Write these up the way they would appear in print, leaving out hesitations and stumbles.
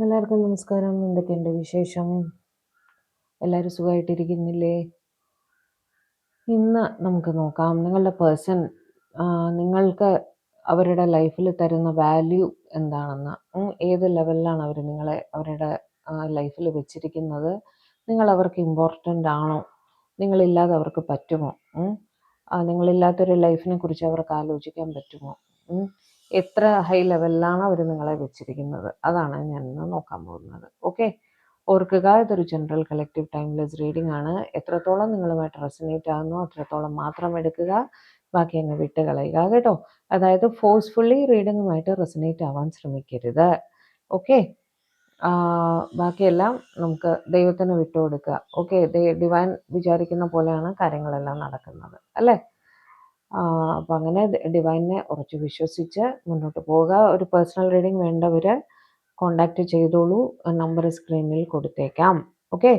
എല്ലാവർക്കും നമസ്കാരം. എന്തൊക്കെയുണ്ട് വിശേഷം? എല്ലാവരും സുഖമായിട്ടിരിക്കുന്നില്ലേ? ഇന്ന് നമുക്ക് നോക്കാം നിങ്ങളുടെ പേഴ്സൺ നിങ്ങൾക്ക് അവരുടെ ലൈഫിൽ തരുന്ന വാല്യൂ എന്താണെന്ന്. ഏത് ലെവലിലാണ് അവർ നിങ്ങളെ അവരുടെ ലൈഫിൽ വെച്ചിരിക്കുന്നത്? നിങ്ങൾ അവർക്ക് ഇമ്പോർട്ടൻ്റ് ആണോ? നിങ്ങളില്ലാതെ അവർക്ക് പറ്റുമോ? നിങ്ങളില്ലാത്തൊരു ലൈഫിനെ കുറിച്ച് അവർക്ക് ആലോചിക്കാൻ പറ്റുമോ? എത്ര ഹൈ ലെവലിലാണ് അവർ നിങ്ങളെ വെച്ചിരിക്കുന്നത്? അതാണ് ഞാൻ ഇന്ന് നോക്കാൻ പോകുന്നത്. ഓക്കെ, ഓർക്കുക, ഇതൊരു ജനറൽ കളക്റ്റീവ് ടൈംലെസ് റീഡിംഗ് ആണ്. എത്രത്തോളം നിങ്ങളുമായിട്ട് റെസനേറ്റ് ആകുന്നോ അത്രത്തോളം മാത്രം എടുക്കുക, ബാക്കി അങ്ങ് വിട്ട് കളയുക കേട്ടോ. അതായത് ഫോഴ്സ്ഫുള്ളി റീഡിങ്ങുമായിട്ട് റെസനേറ്റ് ആവാൻ ശ്രമിക്കരുത്. ഓക്കെ, ബാക്കിയെല്ലാം നമുക്ക് ദൈവത്തിന് വിട്ടുകൊടുക്കുക. ഓക്കെ, ഡിവൈൻ വിചാരിക്കുന്ന പോലെയാണ് കാര്യങ്ങളെല്ലാം നടക്കുന്നത് അല്ലേ? അപ്പം അങ്ങനെ ഡിവൈനെ ഉറച്ചു വിശ്വസിച്ച് മുന്നോട്ട് പോവുക. ഒരു പേഴ്സണൽ റീഡിംഗ് വേണ്ടവർ കോണ്ടാക്ട് ചെയ്തോളൂ, നമ്പർ സ്ക്രീനിൽ കൊടുത്തേക്കാം. ഓക്കെ,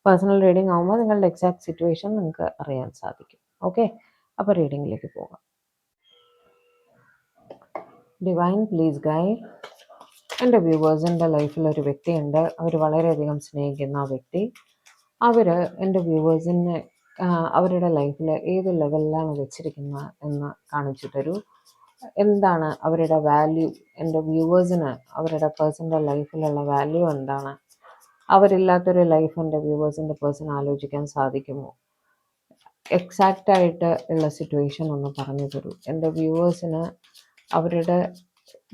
പേഴ്സണൽ റീഡിംഗ് ആകുമ്പോൾ നിങ്ങളുടെ എക്സാക്ട് സിറ്റുവേഷൻ നിങ്ങൾക്ക് അറിയാൻ സാധിക്കും. ഓക്കെ, അപ്പോൾ റീഡിങ്ങിലേക്ക് പോകാം. Divine please guide. എൻ്റെ വ്യൂവേഴ്സിൻ്റെ ലൈഫിൽ ഒരു വ്യക്തിയുണ്ട്. അവർ വളരെയധികം സ്നേഹിക്കുന്ന ആ വ്യക്തി. അവർ എൻ്റെ വ്യൂവേഴ്സിനെ അവരുടെ ലൈഫിൽ ഏത് ലെവലിലാണ് വെച്ചിരിക്കുന്നത് എന്ന് കാണിച്ചു തരൂ. എന്താണ് അവരുടെ വാല്യൂ? എൻ്റെ വ്യൂവേഴ്സിന് അവരുടെ പേഴ്സൻ്റെ ലൈഫിലുള്ള വാല്യൂ എന്താണ്? അവരില്ലാത്തൊരു ലൈഫ് എൻ്റെ വ്യൂവേഴ്സിൻ്റെ പേഴ്സൺ ആലോചിക്കാൻ സാധിക്കുമോ? എക്സാക്റ്റായിട്ട് ഉള്ള സിറ്റുവേഷൻ ഒന്ന് പറഞ്ഞു തരൂ. എൻ്റെ വ്യൂവേഴ്സിന് അവരുടെ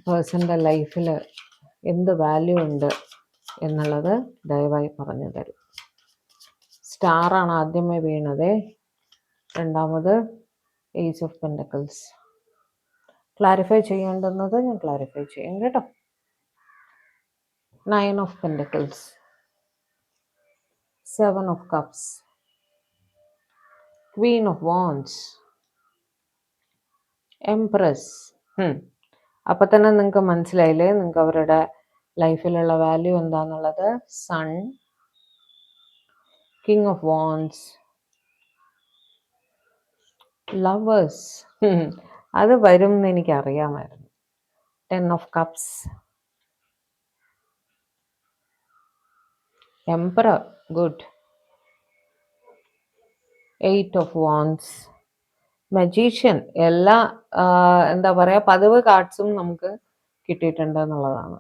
പേഴ്സൻ്റെ ലൈഫിൽ എന്ത് വാല്യൂ ഉണ്ട് എന്നുള്ളത് ദയവായി പറഞ്ഞു തരൂ. സ്റ്റാറാണ് ആദ്യമേ വീണത്, രണ്ടാമത് ഏസ് ഓഫ് പെൻഡക്കിൾസ്. ക്ലാരിഫൈ ചെയ്യേണ്ടുന്നത് ഞാൻ ക്ലാരിഫൈ ചെയ്യാം കേട്ടോ. 9 of pentacles, 7 of cups, queen of wands, empress. അപ്പം തന്നെ നിങ്ങൾക്ക് മനസ്സിലായില്ലേ നിങ്ങൾക്ക് അവരുടെ ലൈഫിലുള്ള വാല്യൂ എന്താണെന്നുള്ളത്. Sun, king of wands, lovers. അത് വരും എന്ന് എനിക്കറിയാമായിരുന്നു. 10 of cups, emperor, good. 8 of wands, magician. എല്ലാ എന്താ പറയുക, പതിവ് കാർഡ്സും നമുക്ക് കിട്ടിയിട്ടുണ്ട് എന്നുള്ളതാണ്.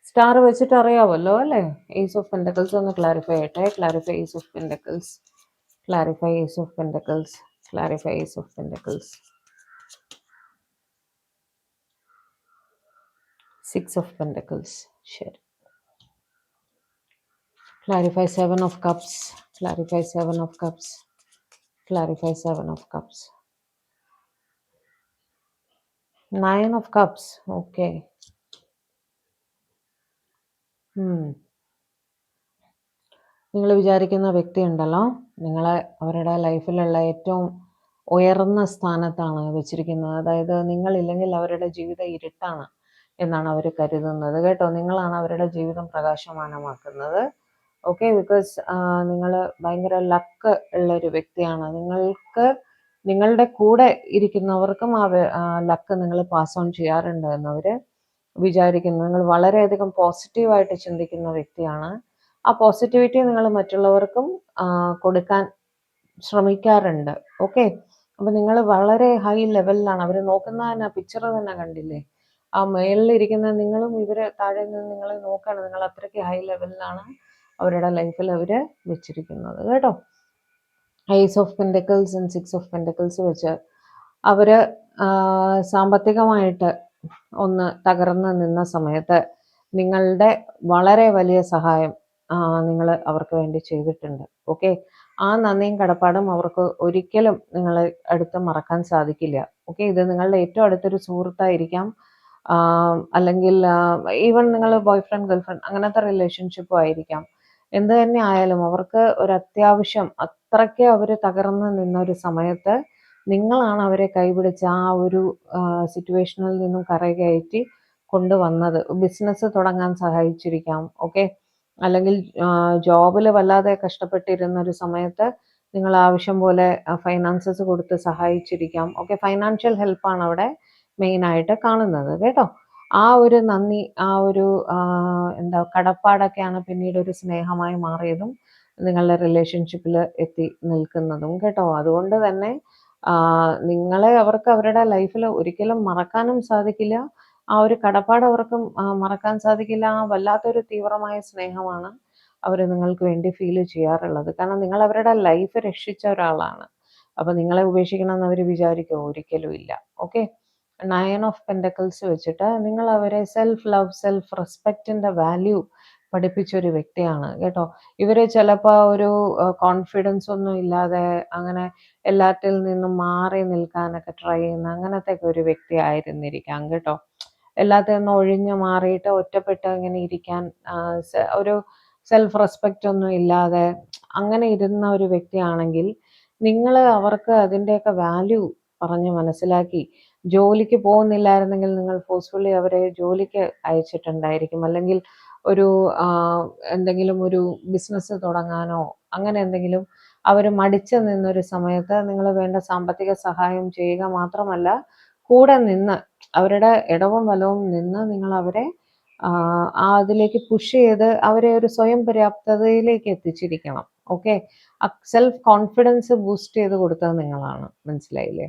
സ്റ്റാർ വെച്ചിട്ട് അറിയാമല്ലോ അല്ലേ? ഏസ് ഓഫ് പെൻഡക്കിൾസ് ഒന്ന് ക്ലാരിഫൈ ആയിട്ടെ. Clarify ace of pentacles, clarify ace of pentacles, clarify ace of pentacles. 6 of pentacles, ശരി. Clarify 7 of cups, clarify 7 of cups, clarify 7 of cups. 9 of cups, okay. നിങ്ങൾ വിചാരിക്കുന്ന വ്യക്തി ഉണ്ടല്ലോ, നിങ്ങളെ അവരുടെ ലൈഫിലുള്ള ഏറ്റവും ഉയർന്ന സ്ഥാനത്താണ് വെച്ചിരിക്കുന്നത്. അതായത് നിങ്ങളില്ലെങ്കിൽ അവരുടെ ജീവിതം ഇരുട്ടാണ് എന്നാണ് അവർ കരുതുന്നത് കേട്ടോ. നിങ്ങളാണ് അവരുടെ ജീവിതം പ്രകാശമാനമാക്കുന്നത്. ഓക്കെ, ബിക്കോസ് നിങ്ങൾ ഭയങ്കര ലക്ക് ഉള്ളൊരു വ്യക്തിയാണ്. നിങ്ങൾക്ക് നിങ്ങളുടെ കൂടെ ഇരിക്കുന്നവർക്കും ആ ലക്ക് നിങ്ങൾ പാസ് ഓൺ ചെയ്യാറുണ്ട് എന്നവർ വിചാരിക്കുന്നു. നിങ്ങൾ വളരെയധികം പോസിറ്റീവായിട്ട് ചിന്തിക്കുന്ന വ്യക്തിയാണ്. ആ പോസിറ്റിവിറ്റി നിങ്ങൾ മറ്റുള്ളവർക്കും കൊടുക്കാൻ ശ്രമിക്കാറുണ്ട്. ഓക്കെ, അപ്പം നിങ്ങൾ വളരെ ഹൈ ലെവലിലാണ്. അവർ നോക്കുന്ന തന്നെ പിക്ചർ തന്നെ കണ്ടില്ലേ, ആ മേളിലിരിക്കുന്ന നിങ്ങളും ഇവർ താഴെ നിന്ന് നിങ്ങളെ നോക്കുകയാണ്. നിങ്ങൾ അത്രയ്ക്ക് ഹൈ ലെവലിലാണ് അവരുടെ ലൈഫിൽ അവർ വെച്ചിരിക്കുന്നത് കേട്ടോ. Ace of pentacles and 6 of pentacles വെച്ച് അവർ സാമ്പത്തികമായിട്ട് ഒന്ന് തകർന്ന് നിന്ന സമയത്ത് നിങ്ങളുടെ വളരെ വലിയ സഹായം നിങ്ങൾ അവർക്ക് വേണ്ടി ചെയ്തിട്ടുണ്ട്. ഓക്കെ, ആ നന്ദിയും കടപ്പാടും അവർക്ക് ഒരിക്കലും നിങ്ങളെ അടുത്ത് മറക്കാൻ സാധിക്കില്ല. ഓക്കെ, ഇത് നിങ്ങളുടെ ഏറ്റവും അടുത്തൊരു സുഹൃത്തായിരിക്കാം, അല്ലെങ്കിൽ ഈവൻ നിങ്ങൾ ബോയ് ഫ്രണ്ട് ഗേൾഫ്രണ്ട് അങ്ങനത്തെ റിലേഷൻഷിപ്പും ആയിരിക്കാം. എന്ത് തന്നെ ആയാലും അവർക്ക് ഒരു അത്യാവശ്യം അത്രയ്ക്ക് അവർ തകർന്ന് നിന്ന ഒരു സമയത്ത് നിങ്ങളാണ് അവരെ കൈപിടിച്ച് ആ ഒരു സിറ്റുവേഷനിൽ നിന്നും കരകയറ്റി കൊണ്ടുവന്നത്. ബിസിനസ് തുടങ്ങാൻ സഹായിച്ചിരിക്കാം. ഓക്കെ, അല്ലെങ്കിൽ ജോബിൽ വല്ലാതെ കഷ്ടപ്പെട്ടിരുന്ന ഒരു സമയത്ത് നിങ്ങൾ ആവശ്യം പോലെ ഫൈനാൻസസ് കൊടുത്ത് സഹായിച്ചിരിക്കാം. ഓക്കെ, ഫൈനാൻഷ്യൽ ഹെൽപ്പാണ് അവിടെ മെയിനായിട്ട് കാണുന്നത് കേട്ടോ. ആ ഒരു നന്ദി, ആ ഒരു എന്താ കടപ്പാടൊക്കെയാണ് പിന്നീട് ഒരു സ്നേഹമായി മാറിയതും നിങ്ങളുടെ റിലേഷൻഷിപ്പിൽ എത്തി നിൽക്കുന്നതും കേട്ടോ. അതുകൊണ്ട് തന്നെ നിങ്ങളെ അവർക്ക് അവരുടെ ലൈഫിൽ ഒരിക്കലും മറക്കാനും സാധിക്കില്ല. ആ ഒരു കടപ്പാട് അവർക്കും മറക്കാൻ സാധിക്കില്ല. ആ വല്ലാത്തൊരു തീവ്രമായ സ്നേഹമാണ് അവർ നിങ്ങൾക്ക് വേണ്ടി ഫീൽ ചെയ്യാറുള്ളത്. കാരണം നിങ്ങൾ അവരുടെ ലൈഫ് രക്ഷിച്ച ഒരാളാണ്. അപ്പൊ നിങ്ങളെ ഉപേക്ഷിക്കണമെന്ന് അവർ വിചാരിക്കുമോ? ഒരിക്കലും ഇല്ല. ഓക്കെ. 9 ഓഫ് പെൻഡക്കിൾസ് വെച്ചിട്ട് നിങ്ങൾ അവരെ സെൽഫ് ലവ്, സെൽഫ് റെസ്പെക്റ്റിന്റെ വാല്യൂ പഠിപ്പിച്ച ഒരു വ്യക്തിയാണ് കേട്ടോ. ഇവര് ചിലപ്പോൾ ഒരു കോൺഫിഡൻസ് ഒന്നും ഇല്ലാതെ അങ്ങനെ എല്ലാത്തിൽ നിന്നും മാറി നിൽക്കാനൊക്കെ ട്രൈ ചെയ്യുന്ന അങ്ങനത്തെ ഒരു വ്യക്തി ആയിരുന്നിരിക്കാം കേട്ടോ. എല്ലാത്തിൽ നിന്നും ഒഴിഞ്ഞു മാറിയിട്ട് ഒറ്റപ്പെട്ട് ഇങ്ങനെ ഇരിക്കാൻ ഒരു സെൽഫ് റെസ്പെക്റ്റ് ഒന്നും ഇല്ലാതെ അങ്ങനെ ഇരുന്ന ഒരു വ്യക്തിയാണെങ്കിൽ നിങ്ങൾ അവർക്ക് അതിൻ്റെയൊക്കെ വാല്യൂ പറഞ്ഞ് മനസ്സിലാക്കി ജോലിക്ക് പോകുന്നില്ലായിരുന്നെങ്കിൽ നിങ്ങൾ ഫോഴ്സ്ഫുള്ളി അവരെ ജോലിക്ക് അയച്ചിട്ടുണ്ടായിരിക്കും. അല്ലെങ്കിൽ ഒരു എന്തെങ്കിലും ഒരു ബിസിനസ് തുടങ്ങാനോ അങ്ങനെ എന്തെങ്കിലും അവർ മടിച്ചു നിന്നൊരു സമയത്ത് നിങ്ങൾ വേണ്ട സാമ്പത്തിക സഹായം ചെയ്യുക മാത്രമല്ല, കൂടെ നിന്ന് അവരുടെ ഇടവും വലവും നിന്ന് നിങ്ങൾ അവരെ അതിലേക്ക് പുഷ് ചെയ്ത് അവരെ ഒരു സ്വയം പര്യാപ്തതയിലേക്ക് എത്തിച്ചിരിക്കണം. ഓക്കെ. സെൽഫ് കോൺഫിഡൻസ് ബൂസ്റ്റ് ചെയ്ത് കൊടുത്തത് നിങ്ങളാണ്. മനസ്സിലായില്ലേ?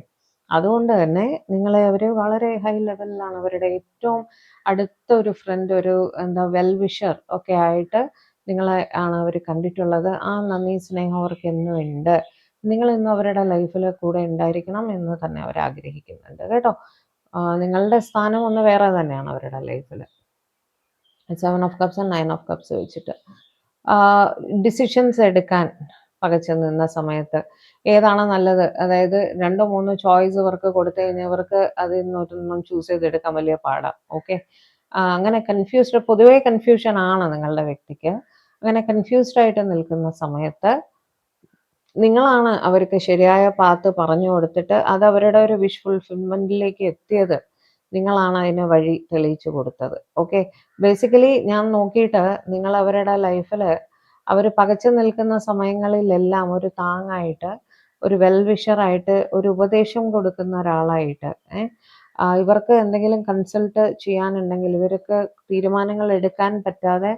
അതുകൊണ്ട് തന്നെ നിങ്ങളെ അവർ വളരെ ഹൈ ലെവലിലാണ് അവരുടെ ഏറ്റവും അടുത്ത ഒരു ഫ്രണ്ട്, ഒരു എന്താ വെൽ വിഷർ ഒക്കെ ആയിട്ട് നിങ്ങളെ ആണ് അവർ കണ്ടിട്ടുള്ളത്. ആ നന്ദി സ്നേഹം അവർക്ക് എന്നും ഉണ്ട്. നിങ്ങൾ ഇന്ന് അവരുടെ ലൈഫിൽ കൂടെ ഉണ്ടായിരിക്കണം എന്ന് തന്നെ അവർ ആഗ്രഹിക്കുന്നുണ്ട് കേട്ടോ. നിങ്ങളുടെ സ്ഥാനം ഒന്ന് വേറെ തന്നെയാണ് അവരുടെ ലൈഫിൽ. 7 of cups and 9 of cups വെച്ചിട്ട് ഡിസിഷൻസ് എടുക്കാൻ പകച്ചു നിന്ന സമയത്ത് ഏതാണ് നല്ലത്, അതായത് 2-3 ചോയ്സ് ഇവർക്ക് കൊടുത്തു കഴിഞ്ഞാൽ ഇവർക്ക് അതിൽ നിന്നൊരെണ്ണം ചൂസ് ചെയ്തെടുക്കാൻ വലിയ പാടാം. ഓക്കെ. അങ്ങനെ കൺഫ്യൂസ്ഡ്, പൊതുവേ കൺഫ്യൂഷൻ ആണ് നിങ്ങളുടെ വ്യക്തിക്ക്. അങ്ങനെ കൺഫ്യൂസ്ഡ് ആയിട്ട് നിൽക്കുന്ന സമയത്ത് നിങ്ങളാണ് അവർക്ക് ശരിയായ പാത്ത് പറഞ്ഞു കൊടുത്തിട്ട് അത് അവരുടെ ഒരു വിഷ് ഫുൾഫിൽമെന്റിലേക്ക് എത്തിയത്. നിങ്ങളാണ് അതിന് വഴി തെളിയിച്ചു കൊടുത്തത്. ഓക്കെ. ബേസിക്കലി ഞാൻ നോക്കിയിട്ട് നിങ്ങൾ അവരുടെ ലൈഫിൽ അവർ പകച്ചു നിൽക്കുന്ന സമയങ്ങളിലെല്ലാം ഒരു താങ്ങായിട്ട്, ഒരു വെൽവിഷറായിട്ട്, ഒരു ഉപദേശം കൊടുക്കുന്ന ഒരാളായിട്ട്, ഇവർക്ക് എന്തെങ്കിലും കൺസൾട്ട് ചെയ്യാനുണ്ടെങ്കിൽ, ഇവർക്ക് തീരുമാനങ്ങൾ എടുക്കാൻ പറ്റാതെ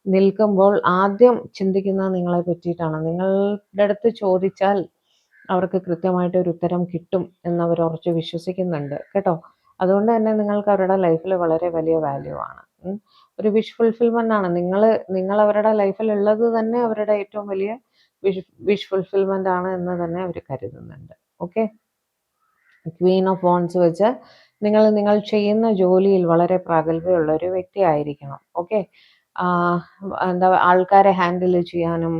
നിൽക്കുമ്പോൾ ആദ്യം ചിന്തിക്കുന്നത് നിങ്ങളെ പറ്റിയിട്ടാണ്. നിങ്ങളുടെ അടുത്ത് ചോദിച്ചാൽ അവർക്ക് കൃത്യമായിട്ട് ഒരു ഉത്തരം കിട്ടും എന്നവർ ഉറച്ച് വിശ്വസിക്കുന്നുണ്ട് കേട്ടോ. അതുകൊണ്ട് തന്നെ നിങ്ങൾക്ക് അവരുടെ ലൈഫിൽ വളരെ വലിയ വാല്യൂ ആണ്. ഒരു വിഷ് ഫുൾഫിൽമെന്റ് ആണ്. നിങ്ങൾ അവരുടെ ലൈഫിൽ ഉള്ളത് തന്നെ അവരുടെ ഏറ്റവും വലിയ വിഷ് ഫുൾഫിൽമെന്റ് ആണ് എന്ന് തന്നെ അവർ കരുതുന്നുണ്ട്. ഓക്കെ. ക്വീൻ ഓഫ് വോൺസ് വെച്ച് നിങ്ങൾ ചെയ്യുന്ന ജോലിയിൽ വളരെ പ്രാഗൽഭ്യമുള്ള ഒരു വ്യക്തി ആയിരിക്കണം. ഓക്കെ. എന്താ ആൾക്കാരെ ഹാൻഡിൽ ചെയ്യാനും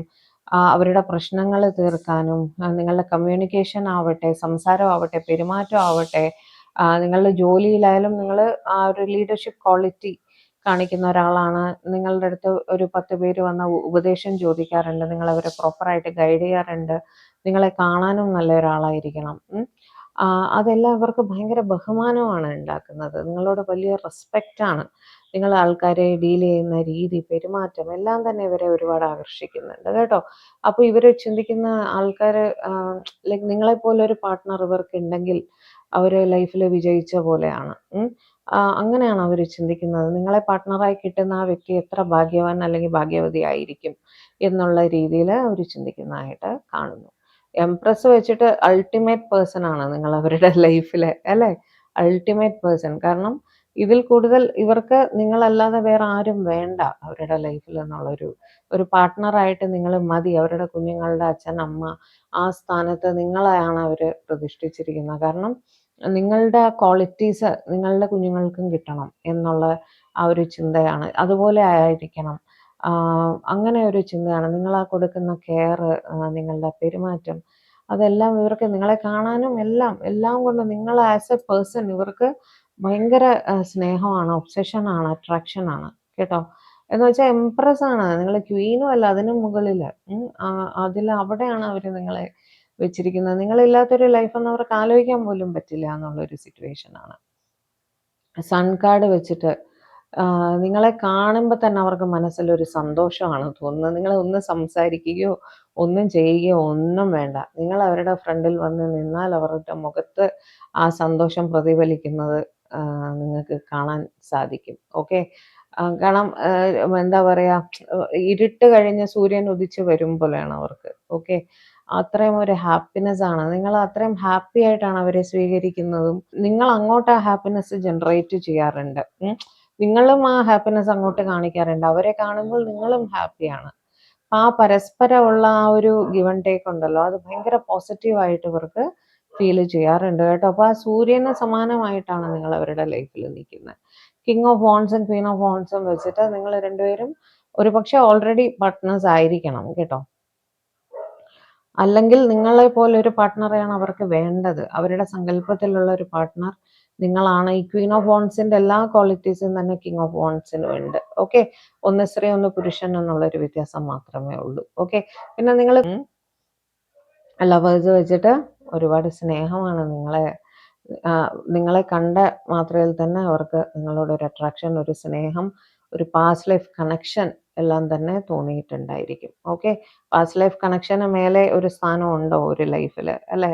അവരുടെ പ്രശ്നങ്ങൾ തീർക്കാനും നിങ്ങളുടെ കമ്മ്യൂണിക്കേഷൻ ആവട്ടെ, സംസാരം ആവട്ടെ, പെരുമാറ്റം ആവട്ടെ, നിങ്ങളുടെ ജോലിയിലായാലും നിങ്ങൾ ആ ഒരു ലീഡർഷിപ്പ് ക്വാളിറ്റി കാണിക്കുന്ന ഒരാളാണ്. നിങ്ങളുടെ അടുത്ത് ഒരു 10 പേര് വന്ന ഉപദേശം ചോദിക്കാറുണ്ട്, നിങ്ങൾ അവരെ പ്രോപ്പറായിട്ട് ഗൈഡ് ചെയ്യാറുണ്ട്. നിങ്ങളെ കാണാനും നല്ല ഒരാളായിരിക്കണം. അതെല്ലാം അവർക്ക് ഭയങ്കര ബഹുമാനമാണ് ഉണ്ടാക്കുന്നത്. നിങ്ങളോട് വലിയ റെസ്പെക്റ്റാണ്. നിങ്ങൾ ആൾക്കാരെ ഡീൽ ചെയ്യുന്ന രീതി, പെരുമാറ്റം എല്ലാം തന്നെ ഇവരെ ഒരുപാട് ആകർഷിക്കുന്നുണ്ട് കേട്ടോ. അപ്പോൾ ഇവർ ചിന്തിക്കുന്ന ആൾക്കാർ ലൈക്ക് നിങ്ങളെപ്പോലെ ഒരു പാർട്ട്ണർ ഇവർക്ക് ഉണ്ടെങ്കിൽ അവർ ലൈഫിൽ വിജയിച്ച പോലെയാണ്. അങ്ങനെയാണ് അവർ ചിന്തിക്കുന്നത്. നിങ്ങളെ പാർട്ട്ണറായി കിട്ടുന്ന ആ വ്യക്തി എത്ര ഭാഗ്യവാൻ അല്ലെങ്കിൽ ഭാഗ്യവതി ആയിരിക്കും എന്നുള്ള രീതിയിൽ അവർ ചിന്തിക്കുന്നതായിട്ട് കാണുന്നു. എംപ്രസ് വെച്ചിട്ട് അൾട്ടിമേറ്റ് പേഴ്സൺ ആണ് നിങ്ങൾ അവരുടെ ലൈഫിലെ, അല്ലേ? Ultimate person. കാരണം ഇതിൽ കൂടുതൽ ഇവർക്ക് നിങ്ങളല്ലാതെ വേറെ ആരും വേണ്ട അവരുടെ ലൈഫിൽ ഒരു പാർട്ട്ണറായിട്ട് നിങ്ങൾ മതി. അവരുടെ കുഞ്ഞുങ്ങളുടെ അച്ഛൻ, അമ്മ, ആ സ്ഥാനത്ത് നിങ്ങളെയാണ് അവർ പ്രതിഷ്ഠിച്ചിരിക്കുന്നത്. കാരണം നിങ്ങളുടെ ക്വാളിറ്റീസ് നിങ്ങളുടെ കുഞ്ഞുങ്ങൾക്കും കിട്ടണം എന്നുള്ള ആ ഒരു ചിന്തയാണ്. അതുപോലെ ആയിരിക്കണം, അങ്ങനെ ഒരു ചിന്തയാണ്. നിങ്ങൾ ആ കൊടുക്കുന്ന കെയർ, നിങ്ങളുടെ പെരുമാറ്റം, അതെല്ലാം ഇവർക്ക് നിങ്ങളെ കാണാനും എല്ലാം കൊണ്ട് നിങ്ങൾ ആസ് എ പേഴ്സൺ ഇവർക്ക് ഭയങ്കര സ്നേഹമാണ്, ഒബ്സഷനാണ്, അട്രാക്ഷനാണ് കേട്ടോ. എന്ന് വെച്ചാൽ എംപ്രസ് ആണ് നിങ്ങൾ, ക്വീനും അല്ല, അതിനും മുകളിൽ. അവിടെയാണ് അവർ നിങ്ങളെ വെച്ചിരിക്കുന്നത്. നിങ്ങളില്ലാത്തൊരു ലൈഫൊന്നും അവർക്ക് ആലോചിക്കാൻ പോലും പറ്റില്ല എന്നുള്ളൊരു സിറ്റുവേഷനാണ്. സൺ കാർഡ് വെച്ചിട്ട് നിങ്ങളെ കാണുമ്പോൾ തന്നെ അവർക്ക് മനസ്സിലൊരു സന്തോഷമാണ് തോന്നുന്നത്. നിങ്ങൾ ഒന്ന് സംസാരിക്കുകയോ ഒന്നും ചെയ്യുകയോ ഒന്നും വേണ്ട. നിങ്ങൾ അവരുടെ ഫ്രണ്ടിൽ വന്ന് നിന്നാൽ അവരുടെ മുഖത്ത് ആ സന്തോഷം പ്രതിഫലിക്കുന്നത് നിങ്ങൾക്ക് കാണാൻ സാധിക്കും. ഓക്കെ. കാരണം എന്താ പറയാ, ഇരുട്ട് കഴിഞ്ഞ് സൂര്യൻ ഉദിച്ച് വരും പോലെയാണ് അവർക്ക്. ഓക്കെ. അത്രയും ഒരു ഹാപ്പിനെസ് ആണ്. നിങ്ങൾ അത്രയും ഹാപ്പി ആയിട്ടാണ് അവരെ സ്വീകരിക്കുന്നതും. നിങ്ങൾ അങ്ങോട്ട് ആ ഹാപ്പിനെസ് ജനറേറ്റ് ചെയ്യാറുണ്ട്. നിങ്ങളും ആ ഹാപ്പിനെസ് അങ്ങോട്ട് കാണിക്കാറുണ്ട്. അവരെ കാണുമ്പോൾ നിങ്ങളും ഹാപ്പിയാണ്. ആ പരസ്പരമുള്ള ആ ഒരു ഗിവ് ആൻഡ് ടേക്ക് ഉണ്ടല്ലോ, അത് ഭയങ്കര പോസിറ്റീവായിട്ട് ഇവർക്ക് ഫീൽ ചെയ്യാറുണ്ട് കേട്ടോ. അപ്പൊ ആ സൂര്യന് സമാനമായിട്ടാണ് നിങ്ങൾ അവരുടെ ലൈഫിൽ നിൽക്കുന്നത്. കിങ് ഓഫ് വോൺസും ക്വീൻ ഓഫ് വോൺസും വെച്ചിട്ട് നിങ്ങൾ രണ്ടുപേരും ഒരുപക്ഷെ ഓൾറെഡി പാർട്ട്നേഴ്സ് ആയിരിക്കണം കേട്ടോ. അല്ലെങ്കിൽ നിങ്ങളെ പോലെ ഒരു പാർട്ട്ണറെയാണ് അവർക്ക് വേണ്ടത്. അവരുടെ സങ്കല്പത്തിലുള്ള ഒരു പാർട്ട്ണർ നിങ്ങളാണ്. ഈ ക്വീൻ ഓഫ് വോൺസിന്റെ എല്ലാ ക്വാളിറ്റീസും തന്നെ കിങ് ഓഫ് വോൺസിനും ഉണ്ട്. ഓക്കെ. ഒന്ന് സ്ത്രീ ഒന്ന് പുരുഷൻ എന്നുള്ളൊരു വ്യത്യാസം മാത്രമേ ഉള്ളൂ. ഓക്കെ. പിന്നെ നിങ്ങൾ ലവേഴ്സ് വെച്ചിട്ട് ഒരുപാട് സ്നേഹമാണ് നിങ്ങളെ കണ്ട മാത്രയിൽ തന്നെ അവർക്ക് നിങ്ങളോട് ഒരു അട്രാക്ഷൻ, ഒരു സ്നേഹം, ഒരു പാസ്റ്റ് ലൈഫ് കണക്ഷൻ എല്ലാം തന്നെ തോന്നിയിട്ടുണ്ടായിരിക്കും. ഓക്കെ. പാസ്റ്റ് ലൈഫ് കണക്ഷന് മേലെ ഒരു സ്ഥാനം ഉണ്ടോ ഒരു ലൈഫിൽ, അല്ലേ?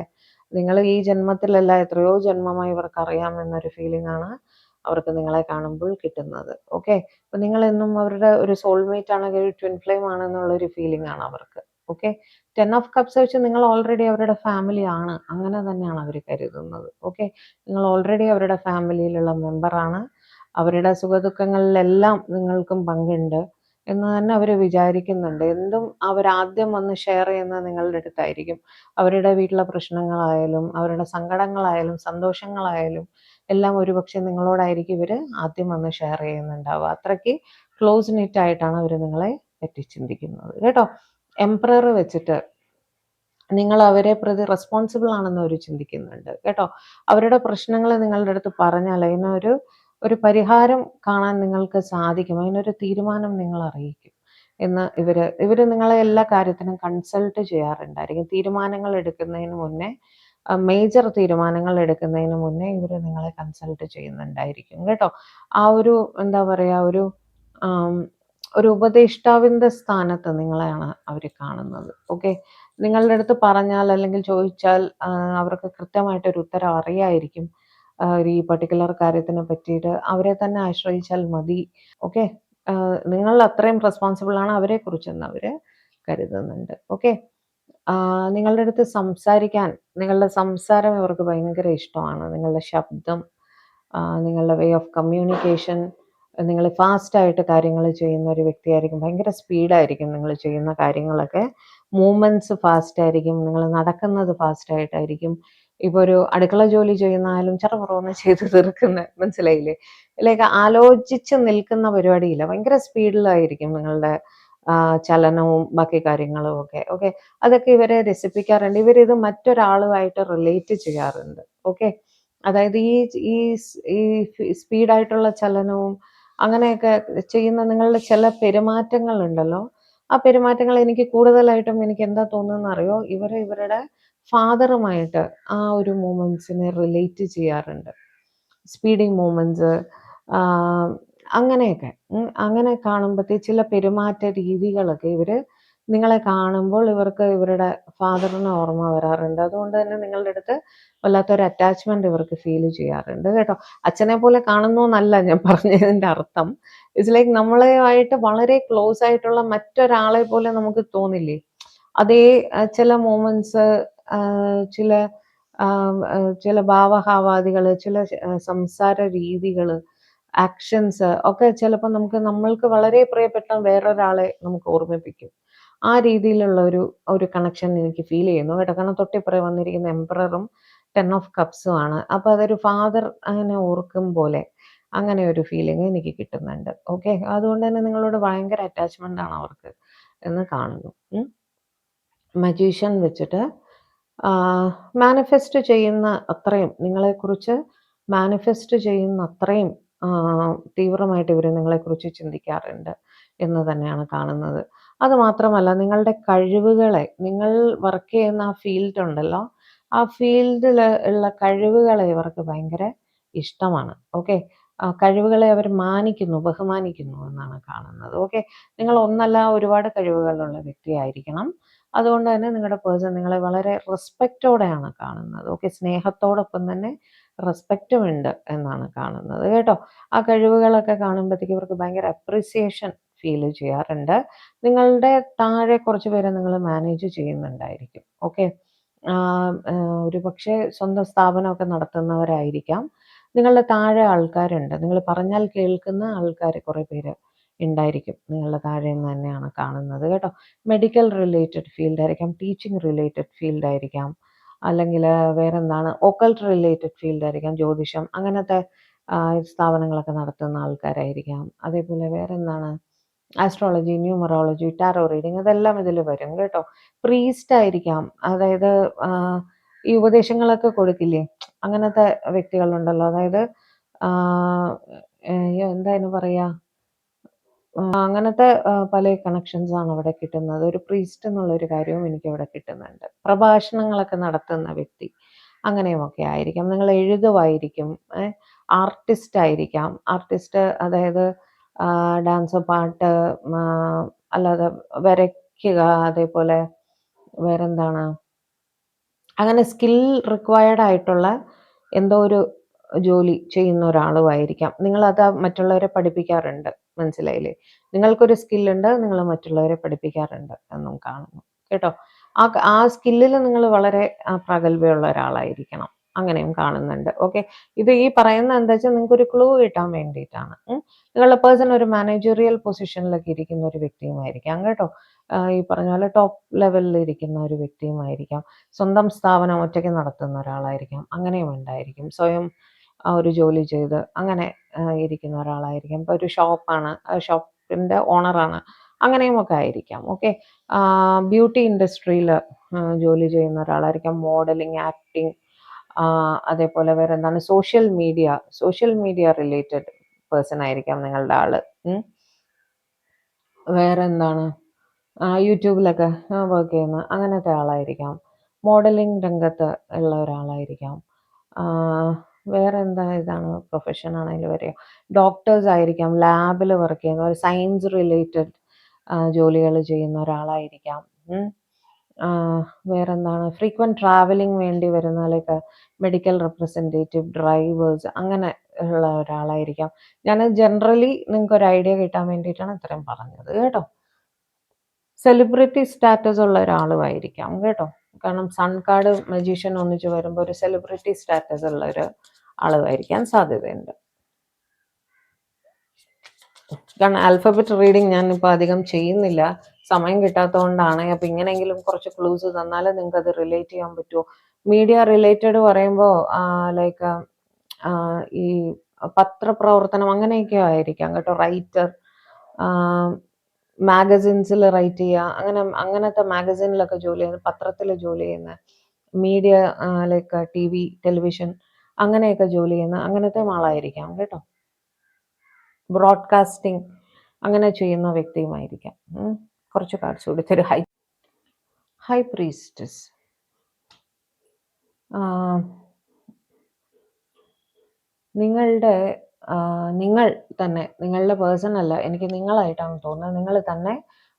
നിങ്ങൾ ഈ ജന്മത്തിലല്ല, എത്രയോ ജന്മമായി ഇവർക്ക് അറിയാമെന്നൊരു ഫീലിംഗ് ആണ് അവർക്ക് നിങ്ങളെ കാണുമ്പോൾ കിട്ടുന്നത്. ഓക്കെ. അപ്പൊ നിങ്ങൾ എന്നും അവരുടെ ഒരു സോൾമേറ്റ് ആണെങ്കിൽ ഒരു ട്വിൻ ഫ്ലെയിം ആണെന്നുള്ളൊരു ഫീലിംഗ് ആണ് അവർക്ക്. ഓക്കെ. 10 ഓഫ് കപ്സ് വെച്ച് നിങ്ങൾ ഓൾറെഡി അവരുടെ ഫാമിലി ആണ്. അങ്ങനെ തന്നെയാണ് അവർ കരുതുന്നത്. ഓക്കെ. നിങ്ങൾ ഓൾറെഡി അവരുടെ ഫാമിലിയിലുള്ള മെമ്പറാണ്. അവരുടെ സുഖദുഃഖങ്ങളിലെല്ലാം നിങ്ങൾക്കും പങ്കുണ്ട് എന്ന് തന്നെ അവർ വിചാരിക്കുന്നുണ്ട്. എന്തും അവരാദ്യം വന്ന് ഷെയർ ചെയ്യുന്നത് നിങ്ങളുടെ അടുത്തായിരിക്കും. അവരുടെ വീട്ടിലെ പ്രശ്നങ്ങളായാലും അവരുടെ സങ്കടങ്ങളായാലും സന്തോഷങ്ങളായാലും എല്ലാം ഒരുപക്ഷെ നിങ്ങളോടായിരിക്കും ഇവർ ആദ്യം വന്ന് ഷെയർ ചെയ്യുന്നുണ്ടാവുക. അത്രയ്ക്ക് ക്ലോസ് നിറ്റ് ആയിട്ടാണ് അവർ നിങ്ങളെ പറ്റി ചിന്തിക്കുന്നത് കേട്ടോ. എംപറർ വെച്ചിട്ട് നിങ്ങൾ അവരെ പ്രതി റെസ്പോൺസിബിൾ ആണെന്ന് അവർ ചിന്തിക്കുന്നുണ്ട് കേട്ടോ. അവരുടെ പ്രശ്നങ്ങൾ നിങ്ങളുടെ അടുത്ത് പറഞ്ഞാൽ ഒരു പരിഹാരം കാണാൻ നിങ്ങൾക്ക് സാധിക്കും. അതിനൊരു തീരുമാനം നിങ്ങൾ അറിയിക്കും എന്ന് ഇവര് നിങ്ങളെ എല്ലാ കാര്യത്തിനും കൺസൾട്ട് ചെയ്യാറുണ്ടായിരിക്കും. തീരുമാനങ്ങൾ എടുക്കുന്നതിന് മുന്നേ, മേജർ തീരുമാനങ്ങൾ എടുക്കുന്നതിന് മുന്നേ ഇവർ നിങ്ങളെ കൺസൾട്ട് ചെയ്യുന്നുണ്ടായിരിക്കും കേട്ടോ. ആ ഒരു എന്താ പറയാ, ഒരു ഉപദേഷ്ടാവിൻ്റെ സ്ഥാനത്ത് നിങ്ങളെയാണ് അവർ കാണുന്നത്. ഓക്കെ. നിങ്ങളുടെ അടുത്ത് പറഞ്ഞാൽ അല്ലെങ്കിൽ ചോദിച്ചാൽ അവർക്ക് കൃത്യമായിട്ടൊരു ഉത്തരം അറിയായിരിക്കും. ഈ പർട്ടിക്കുലർ കാര്യത്തിനെ പറ്റിയിട്ട് അവരെ തന്നെ ആശ്രയിച്ചാൽ മതി. ഓക്കെ. നിങ്ങൾ അത്രയും റെസ്പോൺസിബിൾ ആണ് അവരെ കുറിച്ചെന്ന് അവർ കരുതുന്നുണ്ട്. ഓക്കെ. നിങ്ങളുടെ അടുത്ത് സംസാരിക്കാൻ, നിങ്ങളുടെ സംസാരം ഇവർക്ക് ഭയങ്കര ഇഷ്ടമാണ്. നിങ്ങളുടെ ശബ്ദം, നിങ്ങളുടെ വേ ഓഫ് കമ്മ്യൂണിക്കേഷൻ, നിങ്ങൾ ഫാസ്റ്റായിട്ട് കാര്യങ്ങൾ ചെയ്യുന്ന ഒരു വ്യക്തിയായിരിക്കും. ഭയങ്കര സ്പീഡായിരിക്കും നിങ്ങൾ ചെയ്യുന്ന കാര്യങ്ങളൊക്കെ. മൂവ്മെൻറ്റ്സ് ഫാസ്റ്റായിരിക്കും. നിങ്ങൾ നടക്കുന്നത് ഫാസ്റ്റായിട്ടായിരിക്കും. ഇപ്പോൾ ഒരു അടുക്കള ജോലി ചെയ്യുന്നാലും ചെറുപുറമൊന്ന് ചെയ്ത് തീർക്കുന്ന, മനസ്സിലായില്ലേ? ലൈക്ക് ആലോചിച്ച് നിൽക്കുന്ന പരിപാടിയില്ല. ഭയങ്കര സ്പീഡിലായിരിക്കും നിങ്ങളുടെ ചലനവും ബാക്കി കാര്യങ്ങളും ഒക്കെ. ഓക്കെ. അതൊക്കെ ഇവരെ രസിപ്പിക്കാറുണ്ട്. ഇവരിത് മറ്റൊരാളുമായിട്ട് റിലേറ്റ് ചെയ്യാറുണ്ട്. ഓക്കെ. അതായത് ഈ ഈ സ്പീഡായിട്ടുള്ള ചലനവും അങ്ങനെയൊക്കെ ചെയ്യുന്ന നിങ്ങളുടെ ചില പെരുമാറ്റങ്ങൾ ഉണ്ടല്ലോ, ആ പെരുമാറ്റങ്ങൾ എനിക്ക് കൂടുതലായിട്ടും എനിക്ക് എന്താ തോന്നുന്നത് അറിയോ, ഇവരുടെ ഫാദറുമായിട്ട് ആ ഒരു മൂമെന്റ്സിനെ റിലേറ്റ് ചെയ്യാറുണ്ട്. സ്പീഡിങ് മൂമെന്റ്സ്, അങ്ങനെയൊക്കെ. അങ്ങനെ കാണുമ്പോഴത്തേ ചില പെരുമാറ്റ രീതികളൊക്കെ നിങ്ങളെ കാണുമ്പോൾ ഇവർക്ക് ഇവരുടെ ഫാദറിനെ ഓർമ്മ വരാറുണ്ട്. അതുകൊണ്ട് തന്നെ നിങ്ങളുടെ അടുത്ത് വല്ലാത്തൊരു അറ്റാച്ച്മെന്റ് ഇവർക്ക് ഫീൽ ചെയ്യാറുണ്ട് കേട്ടോ. അച്ഛനെ പോലെ കാണുന്നു എന്നല്ല ഞാൻ പറഞ്ഞതിൻ്റെ അർത്ഥം. ഇറ്റ്സ് ലൈക്ക് നമ്മളെയായിട്ട് വളരെ ക്ലോസ് ആയിട്ടുള്ള മറ്റൊരാളെ പോലെ നമുക്ക് തോന്നില്ലേ? അതേ ചില മൂമെന്റ്സ്, ചില ചില ഭാവഹാവാദികൾ, ചില സംസാര രീതികൾ, ആക്ഷൻസ് ഒക്കെ ചിലപ്പോൾ നമ്മൾക്ക് വളരെ പ്രിയപ്പെട്ട വേറൊരാളെ നമുക്ക് ഓർമ്മിപ്പിക്കും. ആ രീതിയിലുള്ള ഒരു കണക്ഷൻ എനിക്ക് ഫീൽ ചെയ്യുന്നു കേട്ടോ. കാരണം തൊട്ടിപ്പുറകെ വന്നിരിക്കുന്ന എംപററും 10 ഓഫ് കപ്സും ആണ്. അപ്പോൾ അതൊരു ഫാദർ അങ്ങനെ ഓർക്കും പോലെ അങ്ങനെ ഒരു ഫീലിംഗ് എനിക്ക് കിട്ടുന്നുണ്ട്. ഓക്കെ. അതുകൊണ്ട് തന്നെ നിങ്ങളോട് ഭയങ്കര അറ്റാച്ച്മെന്റ് ആണ് അവർക്ക് എന്ന് കാണുന്നു. മജീഷ്യൻ വെച്ചിട്ട് മാനിഫെസ്റ്റ് ചെയ്യുന്ന അത്രയും, നിങ്ങളെക്കുറിച്ച് മാനിഫെസ്റ്റ് ചെയ്യുന്ന അത്രയും തീവ്രമായിട്ട് ഇവർ നിങ്ങളെക്കുറിച്ച് ചിന്തിക്കാറുണ്ട് എന്ന് തന്നെയാണ് കാണുന്നത്. അതുമാത്രമല്ല, നിങ്ങളുടെ കഴിവുകളെ, നിങ്ങൾ വർക്ക് ചെയ്യുന്ന ആ ഫീൽഡ് ഉണ്ടല്ലോ, ആ ഫീൽഡിൽ ഉള്ള കഴിവുകളെ ഇവർക്ക് ഭയങ്കര ഇഷ്ടമാണ്. ഓക്കെ. കഴിവുകളെ അവർ മാനിക്കുന്നു, ബഹുമാനിക്കുന്നു എന്നാണ് കാണുന്നത്. ഓക്കെ. നിങ്ങൾ ഒന്നല്ല ഒരുപാട് കഴിവുകളുള്ള വ്യക്തിയായിരിക്കണം. അതുകൊണ്ട് തന്നെ നിങ്ങളുടെ പേഴ്സൺ നിങ്ങളെ വളരെ റെസ്പെക്റ്റോടെയാണ് കാണുന്നത്. ഓക്കെ. സ്നേഹത്തോടൊപ്പം തന്നെ റെസ്പെക്റ്റും ഉണ്ട് എന്നാണ് കാണുന്നത് കേട്ടോ. ആ കഴിവുകളൊക്കെ കാണുമ്പോഴത്തേക്ക് ഇവർക്ക് ഭയങ്കര അപ്രിസിയേഷൻ ഫീൽ ചെയ്യാറുണ്ട്. നിങ്ങളുടെ താഴെ കുറച്ച് പേരെ നിങ്ങൾ മാനേജ് ചെയ്യുന്നുണ്ടായിരിക്കും. ഓക്കെ. ഒരു പക്ഷേ സ്വന്തം സ്ഥാപനമൊക്കെ നടത്തുന്നവരായിരിക്കാം. നിങ്ങളുടെ താഴെ ആൾക്കാരുണ്ട്. നിങ്ങൾ പറഞ്ഞാൽ കേൾക്കുന്ന ആൾക്കാർ കുറേ പേര് ഉണ്ടായിരിക്കും നിങ്ങളുടെ താഴെ നിന്ന് തന്നെയാണ് കാണുന്നത് കേട്ടോ. മെഡിക്കൽ റിലേറ്റഡ് ഫീൽഡ് ആയിരിക്കാം, ടീച്ചിങ് റിലേറ്റഡ് ഫീൽഡ് ആയിരിക്കാം, അല്ലെങ്കിൽ വേറെന്താണ് ഒക്കൾട്ട് റിലേറ്റഡ് ഫീൽഡ് ആയിരിക്കാം, ജ്യോതിഷം അങ്ങനത്തെ സ്ഥാപനങ്ങളൊക്കെ നടത്തുന്ന ആൾക്കാരായിരിക്കാം. അതേപോലെ വേറെന്താണ് ആസ്ട്രോളജി, ന്യൂമറോളജി, ടാരോ റീഡിങ് ഇതെല്ലാം ഇതിൽ വരും കേട്ടോ. പ്രീസ്റ്റ് ആയിരിക്കാം, അതായത് ഈ ഉപദേശങ്ങളൊക്കെ കൊടുക്കില്ലേ അങ്ങനത്തെ വ്യക്തികളുണ്ടല്ലോ. അതായത് എന്താ അതിന് പറയാ, അങ്ങനത്തെ പല കണക്ഷൻസ് ആണ് അവിടെ കിട്ടുന്നത്. ഒരു പ്രീസ്റ്റ് എന്നുള്ളൊരു കാര്യവും എനിക്ക് അവിടെ കിട്ടുന്നുണ്ട്. പ്രഭാഷണങ്ങളൊക്കെ നടത്തുന്ന വ്യക്തി അങ്ങനെയുമൊക്കെ ആയിരിക്കാം. നിങ്ങൾ എഴുതുമായിരിക്കും, ആർട്ടിസ്റ്റ് ആയിരിക്കാം. ആർട്ടിസ്റ്റ് അതായത് ഡാൻസ്, പാട്ട്, അല്ലാതെ വരയ്ക്കുക, അതേപോലെ വേറെന്താണ് അങ്ങനെ സ്കിൽ റിക്വയർഡ് ആയിട്ടുള്ള എന്തോ ഒരു ജോലി ചെയ്യുന്ന ഒരാളുമായിരിക്കാം. നിങ്ങളത് മറ്റുള്ളവരെ പഠിപ്പിക്കാറുണ്ട്, മനസ്സിലായില്ലേ? നിങ്ങൾക്കൊരു സ്കില്ലുണ്ട്, നിങ്ങൾ മറ്റുള്ളവരെ പഠിപ്പിക്കാറുണ്ട് എന്നും കാണുന്നു കേട്ടോ. ആ സ്കില്ലിൽ നിങ്ങൾ വളരെ പ്രഗത്ഭയുള്ള ഒരാളായിരിക്കണം, അങ്ങനെയും കാണുന്നുണ്ട്. ഓക്കെ. ഇത് ഈ പറയുന്ന എന്താ വെച്ചാൽ നിങ്ങൾക്ക് ഒരു ക്ലൂ കിട്ടാൻ വേണ്ടിയിട്ടാണ്. നിങ്ങളുടെ പേഴ്സൺ ഒരു മാനേജറിയൽ പൊസിഷനിലൊക്കെ ഇരിക്കുന്ന ഒരു വ്യക്തിയുമായിരിക്കാം കേട്ടോ. ഈ പറഞ്ഞ പോലെ ടോപ്പ് ലെവലിൽ ഇരിക്കുന്ന ഒരു വ്യക്തിയുമായിരിക്കാം. സ്വന്തം സ്ഥാപനം ഒറ്റയ്ക്ക് നടത്തുന്ന ഒരാളായിരിക്കാം. അങ്ങനെയും ഉണ്ടായിരിക്കും. സ്വയം ഒരു ജോലി ചെയ്ത് അങ്ങനെ ഇരിക്കുന്ന ഒരാളായിരിക്കാം. ഇപ്പോൾ ഒരു ഷോപ്പാണ്, ഷോപ്പിൻ്റെ ഓണറാണ്, അങ്ങനെയും ഒക്കെ ആയിരിക്കാം. ഓക്കെ. ബ്യൂട്ടി ഇൻഡസ്ട്രിയിൽ ജോലി ചെയ്യുന്ന ഒരാളായിരിക്കാം. മോഡലിംഗ്, ആക്ടിങ്, അതേപോലെ വേറെ എന്താണ് സോഷ്യൽ മീഡിയ റിലേറ്റഡ് പേഴ്സൺ ആയിരിക്കാം നിങ്ങളുടെ ആള്. വേറെ എന്താണ് യൂട്യൂബിലൊക്കെ വർക്ക് ചെയ്യുന്ന അങ്ങനത്തെ ആളായിരിക്കാം. മോഡലിംഗ് രംഗത്ത് ഉള്ള ഒരാളായിരിക്കാം. വേറെ എന്താ ഇതാണ് പ്രൊഫഷൻ ആണെങ്കിൽ വരിക, ഡോക്ടേഴ്സ് ആയിരിക്കാം, ലാബിൽ വർക്ക് ചെയ്യുന്ന ഒരു സയൻസ് റിലേറ്റഡ് ജോലികൾ ചെയ്യുന്ന ഒരാളായിരിക്കാം. വേറെന്താണ് ഫ്രീക്വൻറ്റ് ട്രാവലിംഗ് വേണ്ടി വരുന്ന ലൈക്ക് മെഡിക്കൽ റെപ്രസെൻറ്റേറ്റീവ്, ഡ്രൈവേഴ്സ് അങ്ങനെ ഉള്ള ഒരാളായിരിക്കാം. ഞാൻ ജനറലി നിങ്ങൾക്ക് ഒരു ഐഡിയ കിട്ടാൻ വേണ്ടിയിട്ടാണ് ഇത്രയും പറഞ്ഞത് കേട്ടോ. സെലിബ്രിറ്റി സ്റ്റാറ്റസ് ഉള്ള ഒരാളുമായിരിക്കാം കേട്ടോ. കാരണം സൺ കാർഡ്, മജീഷ്യൻ ഒന്നിച്ച് വരുമ്പോൾ ഒരു സെലിബ്രിറ്റി സ്റ്റാറ്റസ് ഉള്ള ഒരു ആളുമായിരിക്കാൻ സാധ്യതയുണ്ട്. കാരണം ആൽഫബറ്റ് റീഡിങ് ഞാൻ ഇപ്പോൾ അധികം ചെയ്യുന്നില്ല, സമയം കിട്ടാത്തതുകൊണ്ടാണ്. അപ്പം ഇങ്ങനെയെങ്കിലും കുറച്ച് ക്ലൂസ് തന്നാൽ നിങ്ങൾക്ക് അത് റിലേറ്റ് ചെയ്യാൻ പറ്റുമോ? മീഡിയ റിലേറ്റഡ് പറയുമ്പോൾ ലൈക്ക് ഈ പത്രപ്രവർത്തനം അങ്ങനെയൊക്കെ ആയിരിക്കാം കേട്ടോ. റൈറ്റർ, മാഗസിൻസിൽ റൈറ്റ് ചെയ്യുക, അങ്ങനത്തെ മാഗസിനിലൊക്കെ ജോലി ചെയ്യുന്ന, പത്രത്തിൽ ജോലി ചെയ്യുന്ന, മീഡിയ ലൈക്ക് TV, ടെലിവിഷൻ അങ്ങനെയൊക്കെ ജോലി ചെയ്യുന്ന അങ്ങനത്തെ ആളായിരിക്കാം കേട്ടോ. ബ്രോഡ്കാസ്റ്റിംഗ് അങ്ങനെ ചെയ്യുന്ന വ്യക്തിയുമായിരിക്കാം. കുറച്ച് കാർഡ്സ് കൊടുത്തൊരു ഹൈ പ്രീസ്റ്റസ്. നിങ്ങൾ തന്നെ, നിങ്ങളുടെ പേഴ്സൺ അല്ല, എനിക്ക് നിങ്ങളായിട്ടാണ് തോന്നുന്നത്. നിങ്ങൾ തന്നെ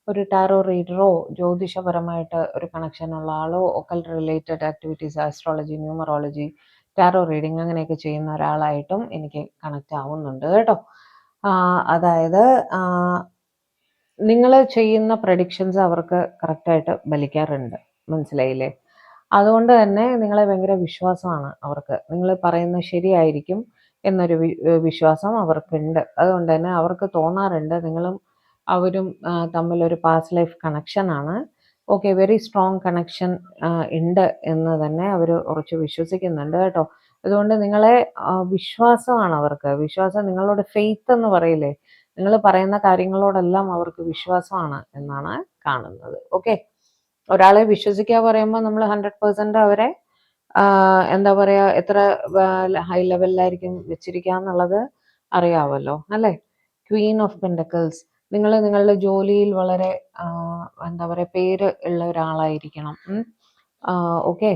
ഒരു ടാരോ റീഡറോ, ജ്യോതിഷപരമായിട്ട് ഒരു കണക്ഷൻ ഉള്ള ആളോ, occult related activities, astrology, numerology, tarot reading അങ്ങനെയൊക്കെ ചെയ്യുന്ന ഒരാളായിട്ടും എനിക്ക് കണക്റ്റ് ആവുന്നുണ്ട് കേട്ടോ. അതായത് നിങ്ങൾ ചെയ്യുന്ന പ്രഡിക്ഷൻസ് അവർക്ക് കറക്റ്റായിട്ട് ബലിക്കാറുണ്ട്, മനസ്സിലായില്ലേ? അതുകൊണ്ട് തന്നെ നിങ്ങളെ ഭയങ്കര വിശ്വാസമാണ് അവർക്ക്. നിങ്ങൾ പറയുന്നത് ശരിയായിരിക്കും എന്നൊരു വിശ്വാസം അവർക്കുണ്ട്. അതുകൊണ്ട് തന്നെ അവർക്ക് തോന്നാറുണ്ട് നിങ്ങളും അവരും തമ്മിലൊരു പാസ്റ്റ് ലൈഫ് കണക്ഷനാണ്. ഓക്കെ, വെരി സ്ട്രോങ് കണക്ഷൻ ഉണ്ട് എന്ന് തന്നെ അവർ ഉറച്ച് വിശ്വസിക്കുന്നുണ്ട് കേട്ടോ. അതുകൊണ്ട് നിങ്ങളെ വിശ്വാസമാണ് അവർക്ക്. വിശ്വാസം, നിങ്ങളോട് ഫെയ്ത്ത് എന്ന് പറയില്ലേ, നിങ്ങൾ പറയുന്ന കാര്യങ്ങളോടെല്ലാം അവർക്ക് വിശ്വാസമാണ് എന്നാണ് കാണുന്നത്. ഓക്കെ. ഒരാളെ വിശ്വസിക്കുക പറയുമ്പോൾ നമ്മൾ 100% അവരെ എന്താ പറയാ, എത്ര ഹൈ ലെവലിലായിരിക്കും വെച്ചിരിക്കുക എന്നുള്ളത് അറിയാമല്ലോ അല്ലേ? Queen of pentacles. നിങ്ങൾ നിങ്ങളുടെ ജോലിയിൽ വളരെ എന്താ പറയാ പേര് ഉള്ള ഒരാളായിരിക്കണം. ഓക്കെ.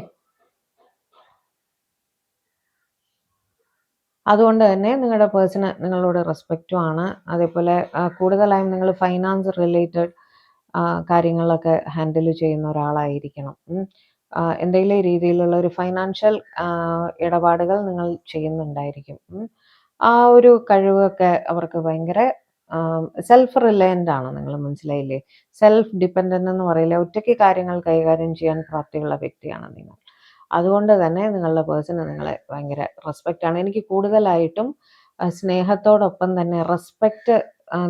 അതുകൊണ്ട് തന്നെ നിങ്ങളുടെ പേഴ്സണ് നിങ്ങളോട് റെസ്പെക്റ്റും ആണ്. അതേപോലെ കൂടുതലായും നിങ്ങൾ ഫൈനാൻസ് റിലേറ്റഡ് കാര്യങ്ങളൊക്കെ ഹാൻഡിൽ ചെയ്യുന്ന ഒരാളായിരിക്കണം. എന്തെങ്കിലും രീതിയിലുള്ള ഒരു ഫൈനാൻഷ്യൽ ഇടപാടുകൾ നിങ്ങൾ ചെയ്യുന്നുണ്ടായിരിക്കും. ആ ഒരു കഴിവൊക്കെ അവർക്ക് ഭയങ്കര സെൽഫ് റിലയൻ്റ് ആണ്. നിങ്ങൾ മനസ്സിലായില്ലേ? സെൽഫ് ഡിപ്പെൻഡൻ്റ് എന്ന് പറയില്ലേ, ഒറ്റയ്ക്ക് കാര്യങ്ങൾ കൈകാര്യം ചെയ്യാൻ പ്രാപ്തിയുള്ള വ്യക്തിയാണ് നിങ്ങൾ. അതുകൊണ്ട് തന്നെ നിങ്ങളുടെ പേഴ്സണ് നിങ്ങളെ ഭയങ്കര റെസ്പെക്റ്റാണ്. എനിക്ക് കൂടുതലായിട്ടും സ്നേഹത്തോടൊപ്പം തന്നെ റെസ്പെക്റ്റ്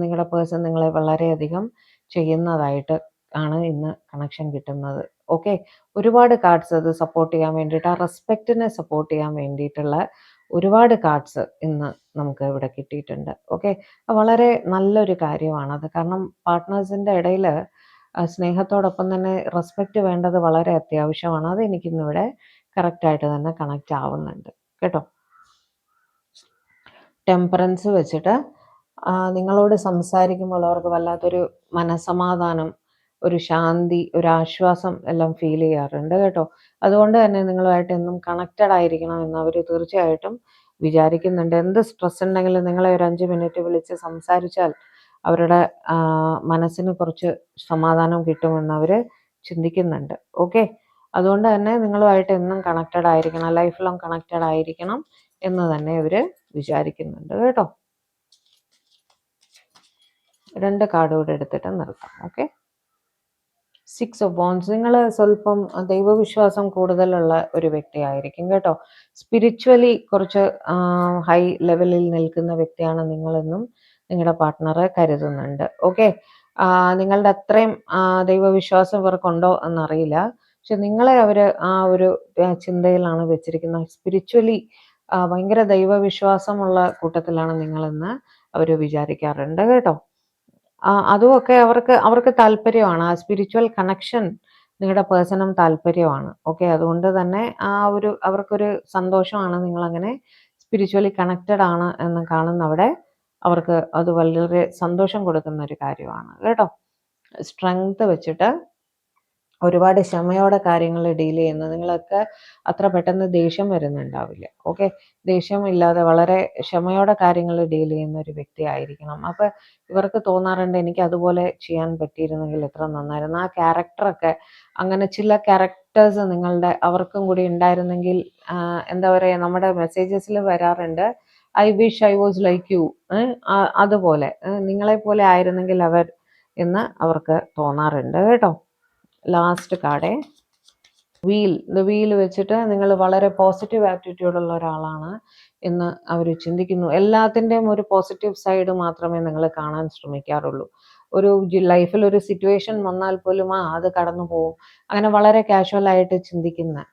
നിങ്ങളുടെ പേഴ്സൺ നിങ്ങളെ വളരെയധികം ചെയ്യുന്നതായിട്ട് ആണ് ഇന്ന് കണക്ഷൻ കിട്ടുന്നത്. ഓക്കെ, ഒരുപാട് കാർഡ്സ് അത് സപ്പോർട്ട് ചെയ്യാൻ വേണ്ടിയിട്ട്, ആ റെസ്പെക്റ്റിനെ സപ്പോർട്ട് ചെയ്യാൻ വേണ്ടിയിട്ടുള്ള ഒരുപാട് കാർഡ്സ് ഇന്ന് നമുക്ക് ഇവിടെ കിട്ടിയിട്ടുണ്ട്. ഓക്കെ, വളരെ നല്ലൊരു കാര്യമാണത്. കാരണം പാർട്ട്നേഴ്സിൻ്റെ ഇടയിൽ സ്നേഹത്തോടൊപ്പം തന്നെ റെസ്പെക്റ്റ് വേണ്ടത് വളരെ അത്യാവശ്യമാണ്. അത് എനിക്കിന്നിവിടെ കറക്റ്റായിട്ട് തന്നെ കണക്റ്റ് ആവുന്നുണ്ട് കേട്ടോ. ടെമ്പറൻസ് വെച്ചിട്ട് നിങ്ങളോട് സംസാരിക്കുമ്പോൾ അവർക്ക് വല്ലാത്തൊരു മനസമാധാനം, ഒരു ശാന്തി, ഒരു ആശ്വാസം എല്ലാം ഫീൽ ചെയ്യാറുണ്ട് കേട്ടോ. അതുകൊണ്ട് തന്നെ നിങ്ങളുമായിട്ട് എന്നും കണക്റ്റഡ് ആയിരിക്കണം എന്ന് അവർ തീർച്ചയായിട്ടും വിചാരിക്കുന്നുണ്ട്. എന്ത് സ്ട്രെസ് ഉണ്ടെങ്കിലും നിങ്ങളെ ഒരു 5 മിനിറ്റ് വിളിച്ച് സംസാരിച്ചാൽ അവരുടെ മനസ്സിന് കുറച്ച് സമാധാനം കിട്ടുമെന്ന് അവർ ചിന്തിക്കുന്നുണ്ട്. ഓക്കെ, അതുകൊണ്ട് തന്നെ നിങ്ങളുമായിട്ട് എന്നും കണക്റ്റഡ് ആയിരിക്കണം, ലൈഫ് ലോങ് കണക്റ്റഡ് ആയിരിക്കണം എന്ന് തന്നെ അവർ വിചാരിക്കുന്നുണ്ട് കേട്ടോ. 2 കാർഡ് കൂടെ എടുത്തിട്ട് നിർത്താം. Okay, 6 of wands. നിങ്ങൾ സ്വല്പം ദൈവവിശ്വാസം കൂടുതലുള്ള ഒരു വ്യക്തിയായിരിക്കും കേട്ടോ. സ്പിരിച്വലി കുറച്ച് ഹൈ ലെവലിൽ നിൽക്കുന്ന വ്യക്തിയാണ് നിങ്ങളെന്നും നിങ്ങളുടെ പാർട്ട്ണറെ കരുതുന്നുണ്ട്. ഓക്കെ, നിങ്ങളുടെ അത്രയും ദൈവവിശ്വാസം ഇവർക്കുണ്ടോ എന്നറിയില്ല. പക്ഷെ നിങ്ങളെ അവർ ആ ഒരു ചിന്തയിലാണ് വെച്ചിരിക്കുന്നത്. സ്പിരിച്വലി ഭയങ്കര ദൈവവിശ്വാസമുള്ള കൂട്ടത്തിലാണ് നിങ്ങളെന്ന് അവർ വിചാരിക്കാറുണ്ട് കേട്ടോ. അതുമൊക്കെ അവർക്ക് താല്പര്യമാണ്. ആ സ്പിരിച്വൽ കണക്ഷൻ നിങ്ങളുടെ പേഴ്സണും താല്പര്യമാണ്. ഓക്കെ, അതുകൊണ്ട് തന്നെ അവർക്കൊരു സന്തോഷമാണ് നിങ്ങളങ്ങനെ സ്പിരിച്വലി കണക്റ്റഡ് ആണ് എന്ന് കാണുന്നവിടെ അവർക്ക് അത് വളരെ സന്തോഷം കൊടുക്കുന്ന ഒരു കാര്യമാണ് കേട്ടോ. സ്ട്രെങ്ത് വെച്ചിട്ട് ഒരുപാട് ക്ഷമയോടെ കാര്യങ്ങൾ ഡീൽ ചെയ്യുന്നത്. നിങ്ങളൊക്കെ അത്ര പെട്ടെന്ന് ദേഷ്യം വരുന്നുണ്ടാവില്ല. ഓക്കെ, ദേഷ്യമില്ലാതെ വളരെ ക്ഷമയോടെ കാര്യങ്ങൾ ഡീൽ ചെയ്യുന്ന ഒരു വ്യക്തി ആയിരിക്കണം. അപ്പോൾ ഇവർക്ക് തോന്നാറുണ്ട് എനിക്ക് അതുപോലെ ചെയ്യാൻ പറ്റിയിരുന്നെങ്കിൽ എത്ര നന്നായിരുന്നു. ആ ക്യാരക്ടറൊക്കെ, അങ്ങനെ ചില ക്യാരക്ടേഴ്സ് അവർക്കും കൂടി ഉണ്ടായിരുന്നെങ്കിൽ, എന്താ പറയുക, നമ്മുടെ മെസ്സേജസിൽ വരാറുണ്ട് I wish I was like you, അതുപോലെ നിങ്ങളെപ്പോലെ ആയിരുന്നെങ്കിൽ അവർ എന്ന് അവർക്ക് തോന്നാറുണ്ട് കേട്ടോ. ലാസ്റ്റ് കാർഡേ വീൽ വെച്ചിട്ട് നിങ്ങൾ വളരെ പോസിറ്റീവ് ആറ്റിറ്റ്യൂഡുള്ള ഒരാളാണ് എന്ന് അവർ ചിന്തിക്കുന്നു. എല്ലാത്തിൻ്റെയും ഒരു പോസിറ്റീവ് സൈഡ് മാത്രമേ നിങ്ങൾ കാണാൻ ശ്രമിക്കാറുള്ളൂ. ഒരു ലൈഫിൽ ഒരു സിറ്റുവേഷൻ വന്നാൽ പോലും അത് കടന്നു പോകും, അങ്ങനെ വളരെ കാഷ്വലായിട്ട് ചിന്തിക്കുന്ന,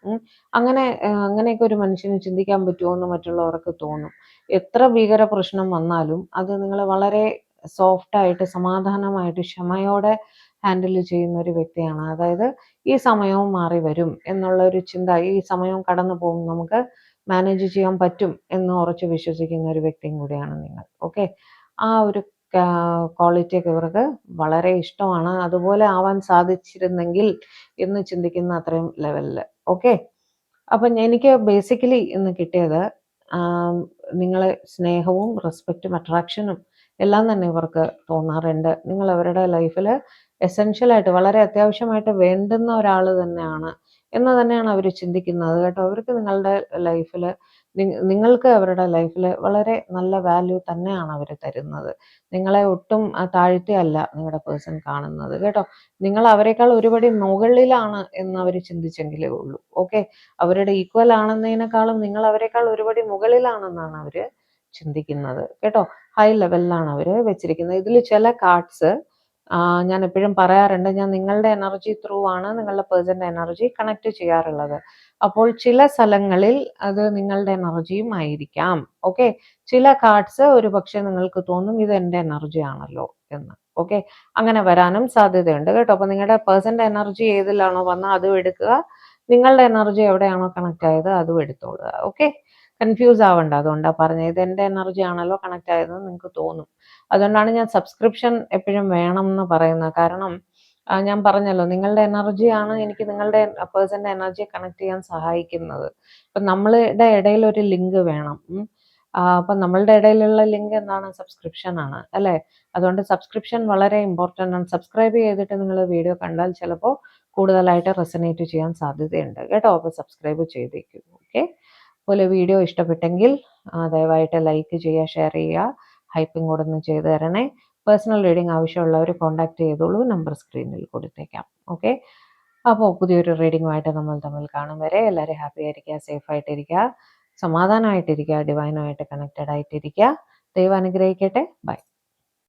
അങ്ങനെയൊക്കെ ഒരു മനുഷ്യന് ചിന്തിക്കാൻ പറ്റുമോ എന്ന് മറ്റുള്ളവർക്ക് തോന്നും. എത്ര ഭീകര പ്രശ്നം വന്നാലും അത് നിങ്ങൾ വളരെ സോഫ്റ്റായിട്ട് സമാധാനമായിട്ട് ക്ഷമയോടെ ഹാൻഡിൽ ചെയ്യുന്ന ഒരു വ്യക്തിയാണ്. അതായത് ഈ സമയവും മാറി വരും എന്നുള്ള ഒരു ചിന്ത, ഈ സമയവും കടന്നു പോകും, നമുക്ക് മാനേജ് ചെയ്യാൻ പറ്റും എന്ന് ഉറച്ച് വിശ്വസിക്കുന്ന ഒരു വ്യക്തിയും കൂടിയാണ് നിങ്ങൾ. ഓക്കെ, ആ ഒരു ക്വാളിറ്റിയൊക്കെ ഇവർക്ക് വളരെ ഇഷ്ടമാണ്. അതുപോലെ ആവാൻ സാധിച്ചിരുന്നെങ്കിൽ എന്ന് ചിന്തിക്കുന്ന അത്രയും ലെവലിൽ. ഓക്കെ, അപ്പം എനിക്ക് ബേസിക്കലി ഇന്ന് കിട്ടിയത് നിങ്ങളെ സ്നേഹവും റെസ്പെക്റ്റും അട്രാക്ഷനും എല്ലാം തന്നെ ഇവർക്ക് തോന്നാറുണ്ട്. നിങ്ങൾ അവരുടെ ലൈഫിൽ എസെൻഷ്യലായിട്ട് വളരെ അത്യാവശ്യമായിട്ട് വേണ്ടുന്ന ഒരാൾ തന്നെയാണ് എന്ന് തന്നെയാണ് അവർ ചിന്തിക്കുന്നത് കേട്ടോ. അവർക്ക് നിങ്ങളുടെ ലൈഫിൽ, നിങ്ങൾക്ക് അവരുടെ ലൈഫിൽ വളരെ നല്ല വാല്യൂ തന്നെയാണ് അവർ തരുന്നത്. നിങ്ങളെ ഒട്ടും താഴ്ത്തിയല്ല നിങ്ങളുടെ പേഴ്സൺ കാണുന്നത് കേട്ടോ. നിങ്ങൾ അവരെക്കാൾ ഒരുപടി മുകളിലാണ് എന്ന് അവർ ചിന്തിച്ചെങ്കിലേ ഉള്ളൂ. ഓക്കെ, അവരുടെ ഈക്വൽ ആണെന്നതിനേക്കാളും നിങ്ങൾ അവരെക്കാൾ ഒരുപടി മുകളിലാണെന്നാണ് അവർ ചിന്തിക്കുന്നത് കേട്ടോ. ഹൈ ലെവലിലാണ് അവർ വെച്ചിരിക്കുന്നത്. ഇതിൽ ചില കാർഡ്സ് ഞാൻ എപ്പോഴും പറയാറുണ്ട്, ഞാൻ നിങ്ങളുടെ എനർജി ത്രൂ ആണ് നിങ്ങളുടെ പേഴ്സൻ്റെ എനർജി കണക്ട് ചെയ്യാറുള്ളത്. അപ്പോൾ ചില സ്ഥലങ്ങളിൽ അത് നിങ്ങളുടെ എനർജിയും ആയിരിക്കാം. ഓക്കെ, ചില കാർഡ്സ് ഒരു പക്ഷേ നിങ്ങൾക്ക് തോന്നും ഇത് എൻ്റെ എനർജി ആണല്ലോ എന്ന്. ഓക്കെ, അങ്ങനെ വരാനും സാധ്യതയുണ്ട് കേട്ടോ. അപ്പോൾ നിങ്ങളുടെ പേഴ്സൻ്റെ എനർജി ഏതിലാണോ വന്നാൽ അതും എടുക്കുക, നിങ്ങളുടെ എനർജി എവിടെയാണോ കണക്ട് ആയത് അതും എടുത്തോളുക. ഓക്കെ, കൺഫ്യൂസ് ആവണ്ട. അതുകൊണ്ടാണ് പറഞ്ഞത്, ഇത് എൻ്റെ എനർജി ആണല്ലോ കണക്ട് ആയതെന്ന് നിങ്ങൾക്ക് തോന്നും. അതുകൊണ്ടാണ് ഞാൻ സബ്സ്ക്രിപ്ഷൻ എപ്പോഴും വേണം എന്ന് പറയുന്നത്. കാരണം ഞാൻ പറഞ്ഞല്ലോ, നിങ്ങളുടെ എനർജിയാണ് എനിക്ക് നിങ്ങളുടെ പേഴ്സൻ്റെ എനർജിയെ കണക്ട് ചെയ്യാൻ സഹായിക്കുന്നത്. അപ്പം നമ്മളുടെ ഇടയിൽ ഒരു ലിങ്ക് വേണം. അപ്പം നമ്മളുടെ ഇടയിലുള്ള ലിങ്ക് എന്താണ്? സബ്സ്ക്രിപ്ഷൻ ആണ് അല്ലേ? അതുകൊണ്ട് സബ്സ്ക്രിപ്ഷൻ വളരെ ഇമ്പോർട്ടൻ്റ് ആണ്. സബ്സ്ക്രൈബ് ചെയ്തിട്ട് നിങ്ങൾ വീഡിയോ കണ്ടാൽ ചിലപ്പോൾ കൂടുതലായിട്ട് റെസനേറ്റ് ചെയ്യാൻ സാധ്യതയുണ്ട് കേട്ടോ. അപ്പോൾ സബ്സ്ക്രൈബ് ചെയ്തേക്കൂ. ഓക്കെ. അതുപോലെ വീഡിയോ ഇഷ്ടപ്പെട്ടെങ്കിൽ ദയവായിട്ട് ലൈക്ക് ചെയ്യുക, ഷെയർ ചെയ്യുക, ഹൈപ്പിംഗ് കൂടെ ഒന്ന് ചെയ്ത് തരണേ. പേഴ്സണൽ റീഡിംഗ് ആവശ്യമുള്ളവർ കോൺടാക്ട് ചെയ്തോളൂ, നമ്പർ സ്ക്രീനിൽ കൊടുത്തേക്കാം. ഓക്കെ. അപ്പോൾ പുതിയൊരു റീഡിങ്ങുമായിട്ട് നമ്മൾ തമ്മിൽ കാണും വരെ എല്ലാവരും ഹാപ്പി ആയിരിക്കുക, സേഫ് ആയിട്ടിരിക്കുക, സമാധാനമായിട്ടിരിക്കുക, ഡിവൈനുമായിട്ട് കണക്റ്റഡ് ആയിട്ടിരിക്കുക. ദൈവം അനുഗ്രഹിക്കട്ടെ. ബൈ.